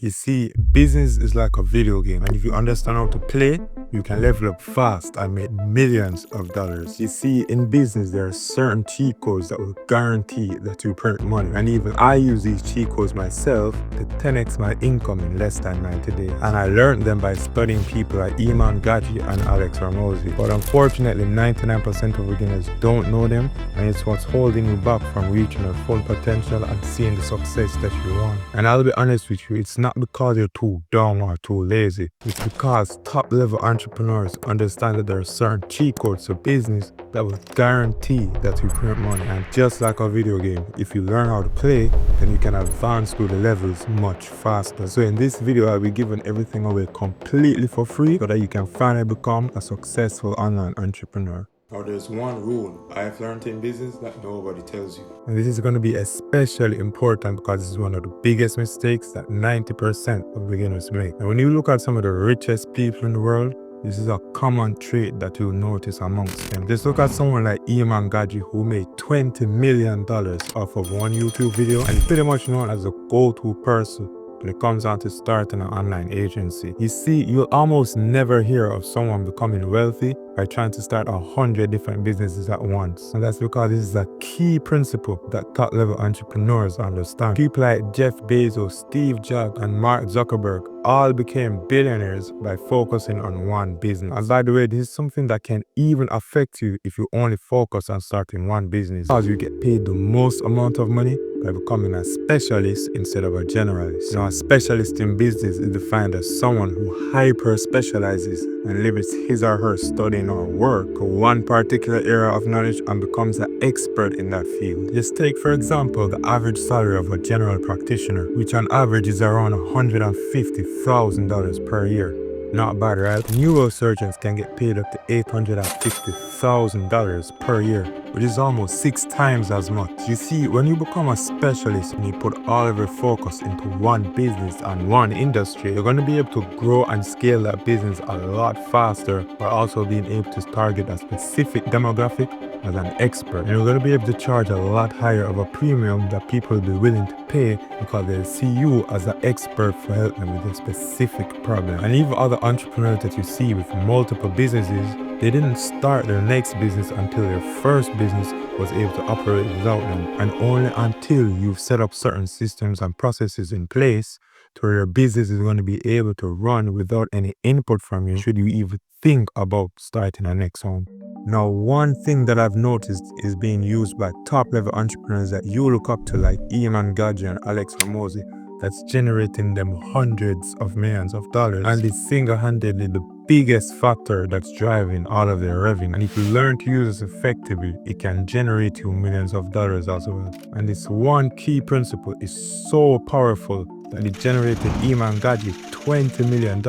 You see, business is like a video game, and if you understand how to play, you can level up fast and make millions of dollars. You see, in business, there are certain cheat codes that will guarantee that you print money. And even I use these cheat codes myself to 10x my income in less than 90 days. And I learned them by studying people like Iman Gadzhi and Alex Hormozi. But unfortunately, 99% of beginners don't know them, and it's what's holding you back from reaching your full potential and seeing the success that you want. And I'll be honest with you, it's not because you're too dumb or too lazy. It's because top-level entrepreneurs understand that there are certain cheat codes to business that will guarantee that you print money. And just like a video game, if you learn how to play, then you can advance through the levels much faster. So in this video, I'll be giving everything away completely for free so that you can finally become a successful online entrepreneur. Now, there's one rule I've learned in business that nobody tells you. And this is going to be especially important because this is one of the biggest mistakes that 90% of beginners make. And when you look at some of the richest people in the world, this is a common trait that you'll notice amongst them. Just look at someone like Iman Gadzhi, who made $20 million off of one YouTube video and pretty much known as the go-to person when it comes down to starting an online agency. You see, you'll almost never hear of someone becoming wealthy by trying to start 100 different businesses at once. And that's because this is a key principle that top-level entrepreneurs understand. People like Jeff Bezos, Steve Jobs, and Mark Zuckerberg all became billionaires by focusing on one business. And by the way, this is something that can even affect you if you only focus on starting one business, because you get paid the most amount of money by becoming a specialist instead of a generalist. A specialist in business is defined as someone who hyper-specializes and limits his or her studying or work to one particular area of knowledge and becomes an expert in that field. Just take, for example, the average salary of a general practitioner, which on average is around $150,000 per year. Not bad, right? Neurosurgeons can get paid up to $850,000 per year, which is almost 6 times as much. You see, when you become a specialist and you put all of your focus into one business and one industry, you're going to be able to grow and scale that business a lot faster, while also being able to target a specific demographic as an expert. And you're going to be able to charge a lot higher of a premium that people will be willing to pay because they'll see you as an expert for helping them with a specific problem. And even other entrepreneurs that you see with multiple businesses, they didn't start their next business until their first business was able to operate without them. And only until you've set up certain systems and processes in place to where your business is going to be able to run without any input from you, should you even think about starting a next one. Now, one thing that I've noticed is being used by top-level entrepreneurs that you look up to, like Iman Gadzhi and Alex Hormozi, that's generating them hundreds of millions of dollars. And it's single-handedly the biggest factor that's driving all of their revenue. And if you learn to use this effectively, it can generate you millions of dollars as well. And this one key principle is so powerful that it generated Iman Gadzhi $20 million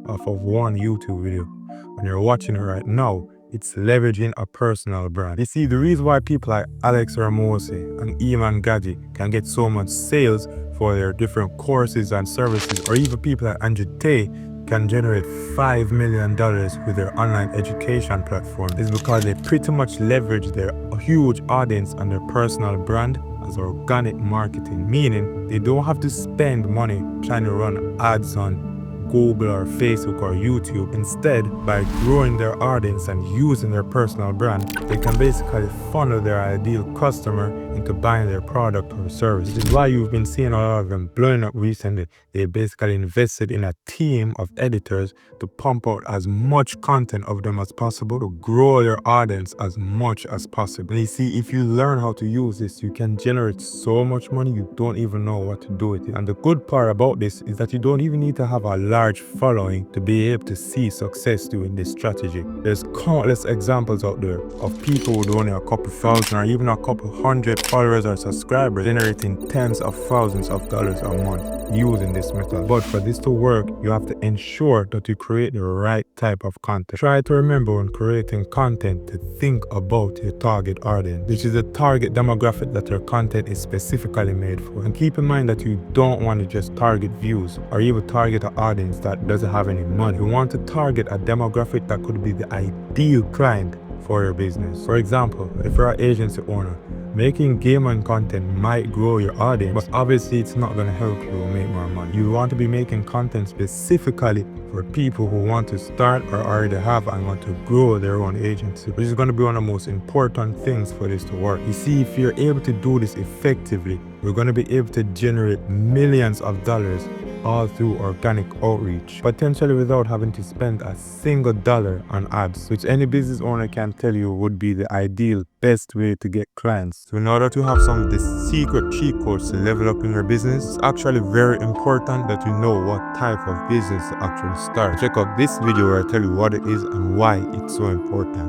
off of one YouTube video. When you're watching it right now, it's leveraging a personal brand. You see, the reason why people like Alex Hormozi and Iman Gadzhi can get so much sales for their different courses and services, or even people like Andrew Tate can generate $5 million with their online education platform, is because they pretty much leverage their huge audience and their personal brand as organic marketing, meaning they don't have to spend money trying to run ads on Google or Facebook or YouTube. Instead, by growing their audience and using their personal brand, they can basically funnel their ideal customer into buying their product or service. This is why you've been seeing a lot of them blowing up recently. They basically invested in a team of editors to pump out as much content of them as possible, to grow their audience as much as possible. And you see, if you learn how to use this, you can generate so much money you don't even know what to do with it. And the good part about this is that you don't even need to have a large following to be able to see success doing this strategy. There's countless examples out there of people with only a couple thousand or even a couple hundred followers or subscribers generating tens of thousands of dollars a month using this method. But for this to work, you have to ensure that you create the right type of content. Try to remember when creating content to think about your target audience, which is the target demographic that your content is specifically made for. And keep in mind that you don't want to just target views or even target an audience that doesn't have any money. You want to target a demographic that could be the ideal client for your business. For example, if you're an agency owner Making gaming content might grow your audience, but obviously it's not going to help you make more money. You want to be making content specifically for people who want to start or already have and want to grow their own agency, which is going to be one of the most important things for this to work. You see, if you're able to do this effectively, we're going to be able to generate millions of dollars all through organic outreach, potentially without having to spend a single dollar on ads, which any business owner can tell you would be the ideal best way to get clients. So in order to have some of the secret cheat codes to level up in your business, it's actually very important that you know what type of business to actually start. Check out this video where I tell you what it is and why it's so important.